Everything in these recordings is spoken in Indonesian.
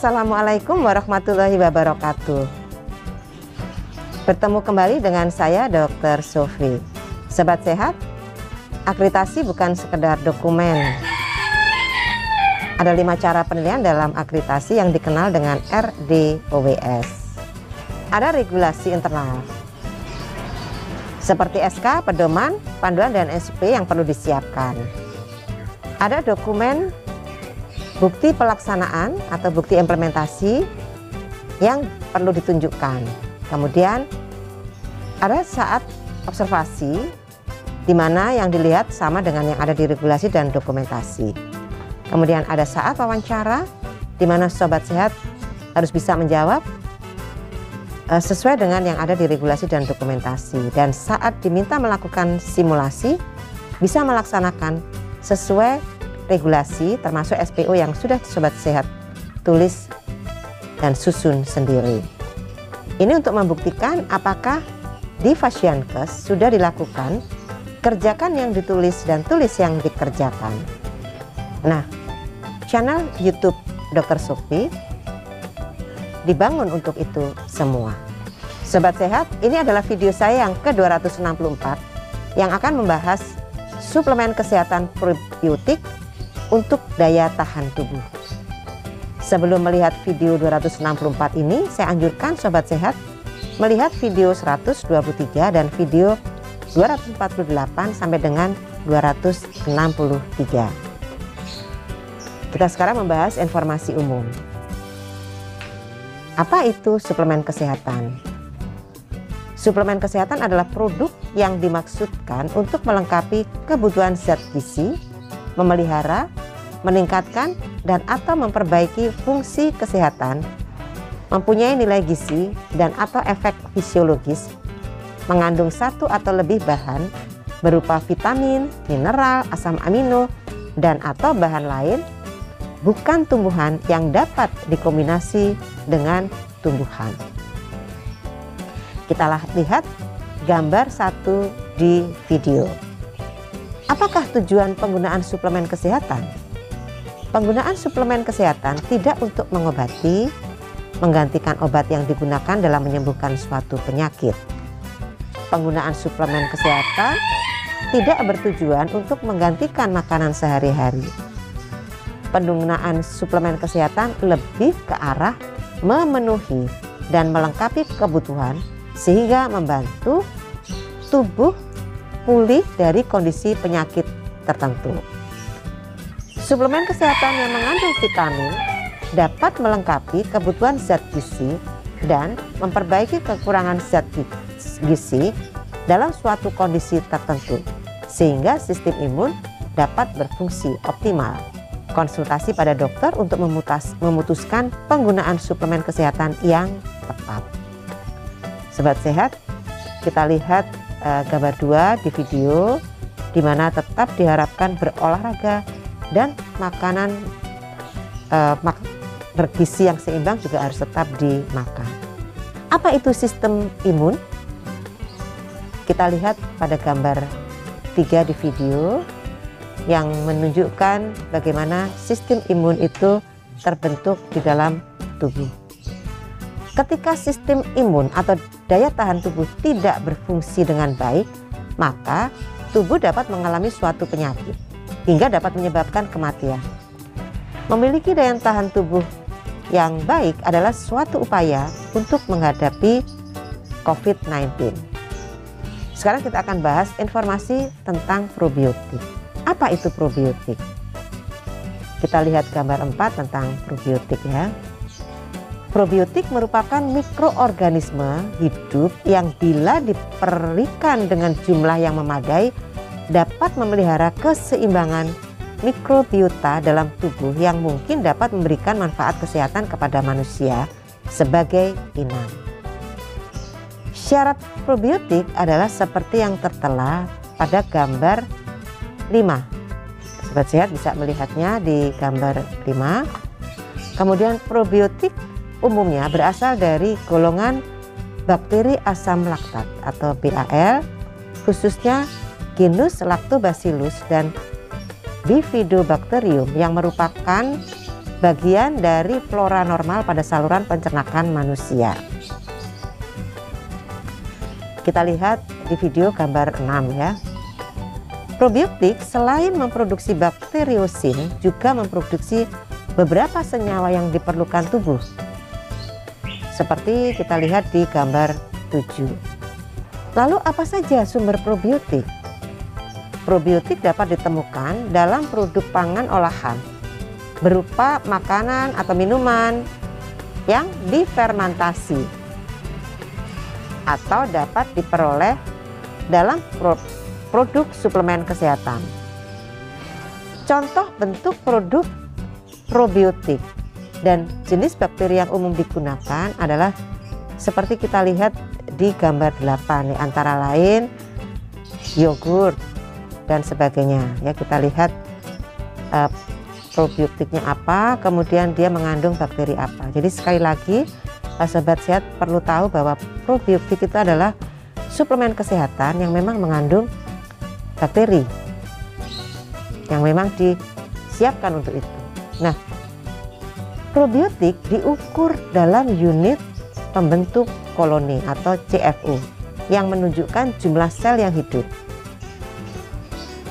Assalamualaikum warahmatullahi wabarakatuh. Bertemu kembali dengan saya Dr. Sofi. Sobat sehat, akreditasi bukan sekedar dokumen. Ada 5 cara penilaian dalam akreditasi yang dikenal dengan RDOWS. Ada regulasi internal seperti SK, pedoman, panduan, dan SOP yang perlu disiapkan. Ada dokumen bukti pelaksanaan atau bukti implementasi yang perlu ditunjukkan. Kemudian ada saat observasi di mana yang dilihat sama dengan yang ada di regulasi dan dokumentasi. Kemudian ada saat wawancara di mana sobat sehat harus bisa menjawab sesuai dengan yang ada di regulasi dan dokumentasi. Dan saat diminta melakukan simulasi bisa melaksanakan sesuai regulasi termasuk SPO yang sudah sobat sehat tulis dan susun sendiri. Ini untuk membuktikan apakah di Fasiankes sudah dilakukan kerjakan yang ditulis dan tulis yang dikerjakan. Nah, channel YouTube Dr. Sofi dibangun untuk itu semua. Sobat sehat, ini adalah video saya yang ke-264 yang akan membahas suplemen kesehatan probiotik untuk daya tahan tubuh. Sebelum melihat video 264 ini, saya anjurkan sobat sehat melihat video 123 dan video 248 sampai dengan 263. Kita sekarang membahas informasi umum. Apa itu suplemen kesehatan? Suplemen kesehatan adalah produk yang dimaksudkan untuk melengkapi kebutuhan zat gizi, memelihara, meningkatkan, dan atau memperbaiki fungsi kesehatan, mempunyai nilai gizi dan atau efek fisiologis, mengandung satu atau lebih bahan berupa vitamin, mineral, asam amino, dan atau bahan lain, bukan tumbuhan yang dapat dikombinasi dengan tumbuhan. Kita lihat gambar 1 di video. Apakah tujuan penggunaan suplemen kesehatan? Penggunaan suplemen kesehatan tidak untuk mengobati, menggantikan obat yang digunakan dalam menyembuhkan suatu penyakit. Penggunaan suplemen kesehatan tidak bertujuan untuk menggantikan makanan sehari-hari. Penggunaan suplemen kesehatan lebih ke arah memenuhi dan melengkapi kebutuhan sehingga membantu tubuh pulih dari kondisi penyakit tertentu. Suplemen kesehatan yang mengandung vitamin dapat melengkapi kebutuhan zat gizi dan memperbaiki kekurangan zat gizi dalam suatu kondisi tertentu sehingga sistem imun dapat berfungsi optimal. Konsultasi pada dokter untuk memutuskan penggunaan suplemen kesehatan yang tepat. Sobat sehat, kita lihat gambar 2 di video di mana tetap diharapkan berolahraga dan makanan bergizi yang seimbang juga harus tetap dimakan. Apa itu sistem imun? Kita lihat pada gambar 3 di video yang menunjukkan bagaimana sistem imun itu terbentuk di dalam tubuh. Ketika sistem imun atau daya tahan tubuh tidak berfungsi dengan baik, maka tubuh dapat mengalami suatu penyakit hingga dapat menyebabkan kematian. Memiliki daya tahan tubuh yang baik adalah suatu upaya untuk menghadapi COVID-19. Sekarang kita akan bahas informasi tentang probiotik. Apa itu probiotik? Kita lihat gambar 4 tentang probiotik ya. Probiotik merupakan mikroorganisme hidup yang bila diberikan dengan jumlah yang memadai dapat memelihara keseimbangan mikrobiota dalam tubuh yang mungkin dapat memberikan manfaat kesehatan kepada manusia sebagai inang. Syarat probiotik adalah seperti yang tertera pada gambar 5. Sobat sehat bisa melihatnya di gambar 5. Kemudian probiotik umumnya berasal dari golongan bakteri asam laktat atau BAL, khususnya genus Lactobacillus dan Bifidobacterium yang merupakan bagian dari flora normal pada saluran pencernaan manusia. Kita lihat di video gambar 6 ya. Probiotik selain memproduksi bakteriosin juga memproduksi beberapa senyawa yang diperlukan tubuh. Seperti kita lihat di gambar 7. Lalu apa saja sumber probiotik? Probiotik dapat ditemukan dalam produk pangan olahan berupa makanan atau minuman yang difermentasi atau dapat diperoleh dalam produk suplemen kesehatan. Contoh bentuk produk probiotik dan jenis bakteri yang umum digunakan adalah seperti kita lihat di gambar 8 antara lain yogurt dan sebagainya ya. Kita lihat probiotiknya apa, kemudian dia mengandung bakteri apa. Jadi sekali lagi sobat sehat perlu tahu bahwa probiotik itu adalah suplemen kesehatan yang memang mengandung bakteri yang memang disiapkan untuk itu. Nah, probiotik diukur dalam unit pembentuk koloni atau CFU yang menunjukkan jumlah sel yang hidup.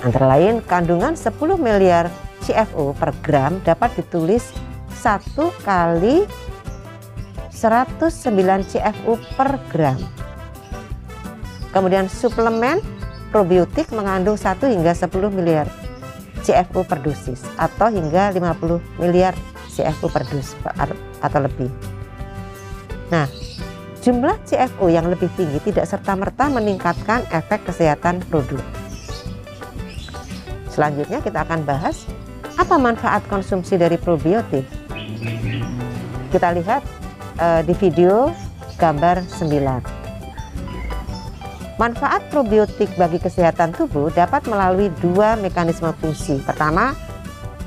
Antara lain kandungan 10 miliar CFU per gram dapat ditulis 1 kali 109 CFU per gram. Kemudian suplemen probiotik mengandung 1 hingga 10 miliar CFU per dosis atau hingga 50 miliar CFU per dosis atau lebih. Nah, jumlah CFU yang lebih tinggi tidak serta-merta meningkatkan efek kesehatan produk. Selanjutnya kita akan bahas apa manfaat konsumsi dari probiotik. Kita lihat di video gambar 9. Manfaat probiotik bagi kesehatan tubuh dapat melalui 2 mekanisme fungsi. Pertama,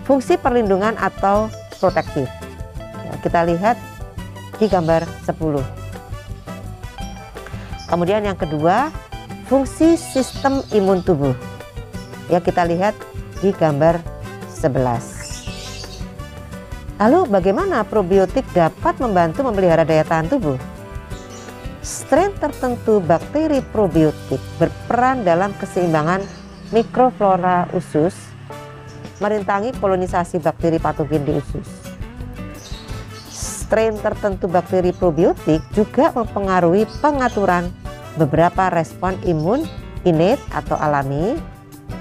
fungsi perlindungan atau protektif. Ya, kita lihat di gambar 10. Kemudian yang kedua, fungsi sistem imun tubuh. Ya, kita lihat di gambar 11. Lalu bagaimana probiotik dapat membantu memelihara daya tahan tubuh? Strain tertentu bakteri probiotik berperan dalam keseimbangan mikroflora usus, merintangi kolonisasi bakteri patogen di usus. Strain tertentu bakteri probiotik juga mempengaruhi pengaturan beberapa respon imun innate atau alami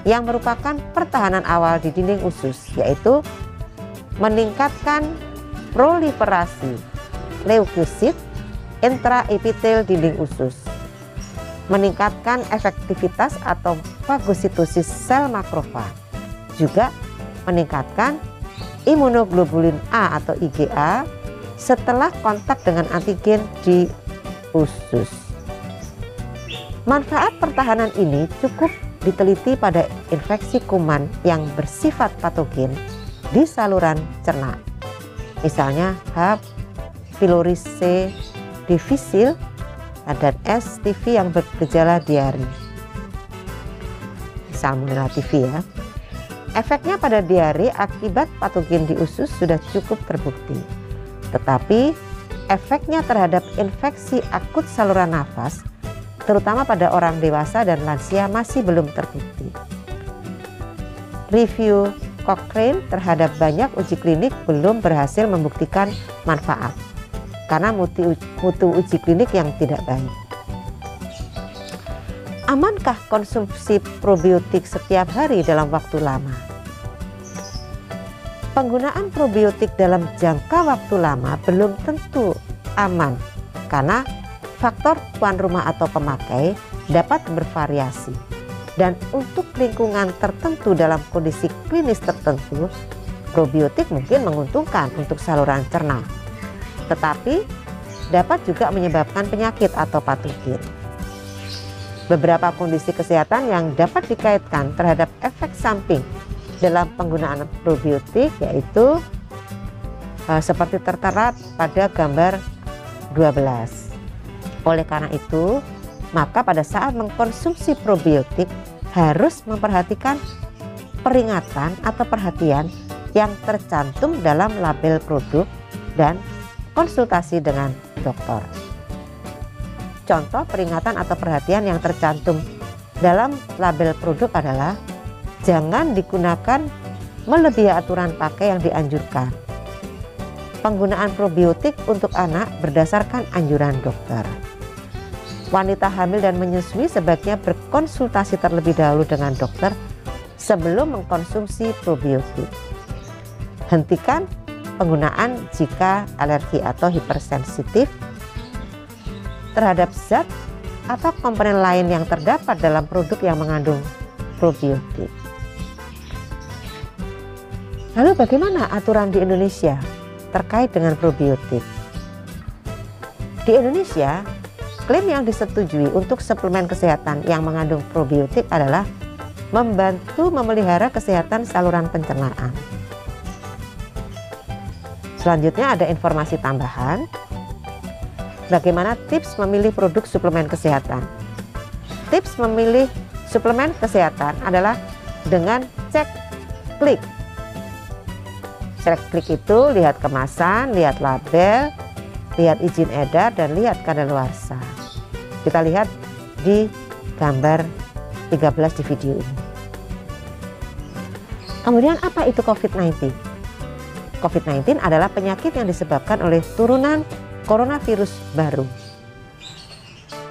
yang merupakan pertahanan awal di dinding usus, yaitu meningkatkan proliferasi leukosit intraepitel dinding usus, meningkatkan efektivitas atau fagositosis sel makrofag, juga meningkatkan imunoglobulin A atau IgA setelah kontak dengan antigen di usus. Manfaat pertahanan ini cukup diteliti pada infeksi kuman yang bersifat patogen di saluran cerna, misalnya H. pylori C. difficile dan S. tivy yang bergejala diare. Salmonella tivy ya. Efeknya pada diare akibat patogen di usus sudah cukup terbukti. Tetapi efeknya terhadap infeksi akut saluran nafas, terutama pada orang dewasa dan lansia, masih belum terbukti. Review Cochrane terhadap banyak uji klinik belum berhasil membuktikan manfaat karena mutu uji klinik yang tidak baik. Amankah konsumsi probiotik setiap hari dalam waktu lama? Penggunaan probiotik dalam jangka waktu lama belum tentu aman karena faktor tuan rumah atau pemakai dapat bervariasi, dan untuk lingkungan tertentu dalam kondisi klinis tertentu, probiotik mungkin menguntungkan untuk saluran cerna, tetapi dapat juga menyebabkan penyakit atau patogen. Beberapa kondisi kesehatan yang dapat dikaitkan terhadap efek samping dalam penggunaan probiotik yaitu seperti tertera pada gambar 12. Oleh karena itu, maka pada saat mengkonsumsi probiotik harus memperhatikan peringatan atau perhatian yang tercantum dalam label produk dan konsultasi dengan dokter. Contoh peringatan atau perhatian yang tercantum dalam label produk adalah jangan digunakan melebihi aturan pakai yang dianjurkan. Penggunaan probiotik untuk anak berdasarkan anjuran dokter. Wanita hamil dan menyusui sebaiknya berkonsultasi terlebih dahulu dengan dokter sebelum mengkonsumsi probiotik. Hentikan penggunaan jika alergi atau hipersensitif terhadap zat atau komponen lain yang terdapat dalam produk yang mengandung probiotik. Lalu bagaimana aturan di Indonesia terkait dengan probiotik? Di Indonesia, klaim yang disetujui untuk suplemen kesehatan yang mengandung probiotik adalah membantu memelihara kesehatan saluran pencernaan. Selanjutnya ada informasi tambahan. Bagaimana tips memilih produk suplemen kesehatan? Tips memilih suplemen kesehatan adalah dengan cek klik. Cek klik itu lihat kemasan, lihat label, lihat izin edar, dan lihat kadaluarsa. Kita lihat di gambar 13 di video ini. Kemudian apa itu COVID-19? COVID-19 adalah penyakit yang disebabkan oleh turunan coronavirus baru.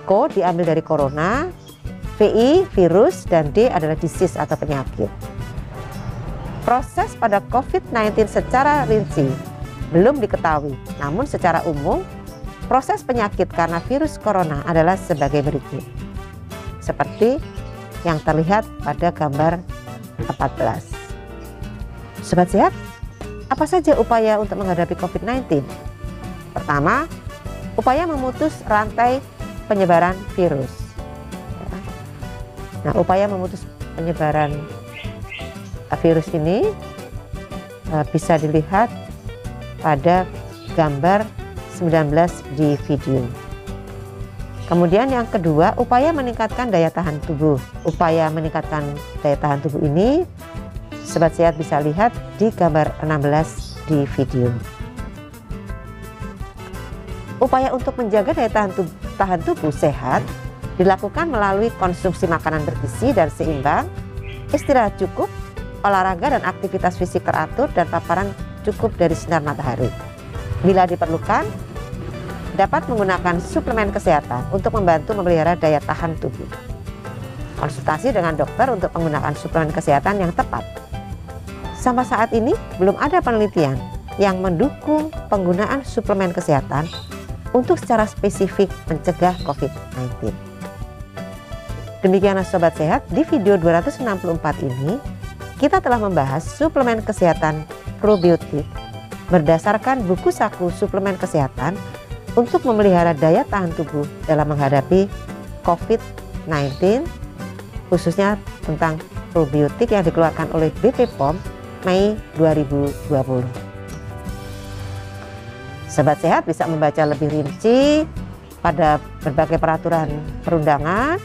Co diambil dari corona, VI virus, dan D adalah disease atau penyakit. Proses pada COVID-19 secara rinci belum diketahui, namun secara umum proses penyakit karena virus corona adalah sebagai berikut. Seperti yang terlihat pada gambar 14. Sobat sehat, apa saja upaya untuk menghadapi COVID-19? Pertama, upaya memutus rantai penyebaran virus. Nah, upaya memutus penyebaran virus ini bisa dilihat pada gambar 19 di video. Kemudian yang kedua, upaya meningkatkan daya tahan tubuh. Upaya meningkatkan daya tahan tubuh ini sobat sehat bisa lihat di gambar 16 di video. Upaya untuk menjaga daya tahan tubuh sehat dilakukan melalui konsumsi makanan bergizi dan seimbang, istirahat cukup, olahraga dan aktivitas fisik teratur, dan paparan cukup dari sinar matahari. Bila diperlukan, dapat menggunakan suplemen kesehatan untuk membantu memelihara daya tahan tubuh. Konsultasi dengan dokter untuk menggunakan suplemen kesehatan yang tepat. Sampai saat ini belum ada penelitian yang mendukung penggunaan suplemen kesehatan untuk secara spesifik mencegah COVID-19. Demikianlah sobat sehat, di video 264 ini kita telah membahas suplemen kesehatan probiotik berdasarkan buku saku suplemen kesehatan untuk memelihara daya tahan tubuh dalam menghadapi COVID-19, khususnya tentang probiotik yang dikeluarkan oleh BP POM Mei 2020. Sobat sehat bisa membaca lebih rinci pada berbagai peraturan perundangan,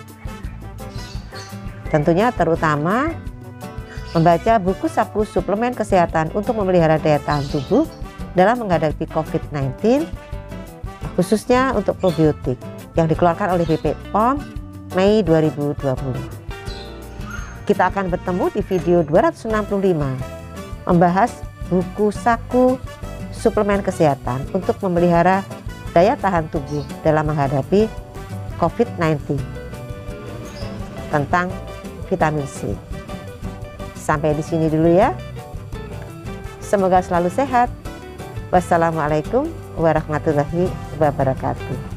tentunya terutama membaca buku saku suplemen kesehatan untuk memelihara daya tahan tubuh dalam menghadapi COVID-19, khususnya untuk probiotik yang dikeluarkan oleh BP POM Mei 2020. Kita akan bertemu di video 265 membahas buku saku suplemen kesehatan untuk memelihara daya tahan tubuh dalam menghadapi COVID-19 tentang vitamin C. Sampai di sini dulu ya. Semoga selalu sehat. Wassalamualaikum warahmatullahi wabarakatuh.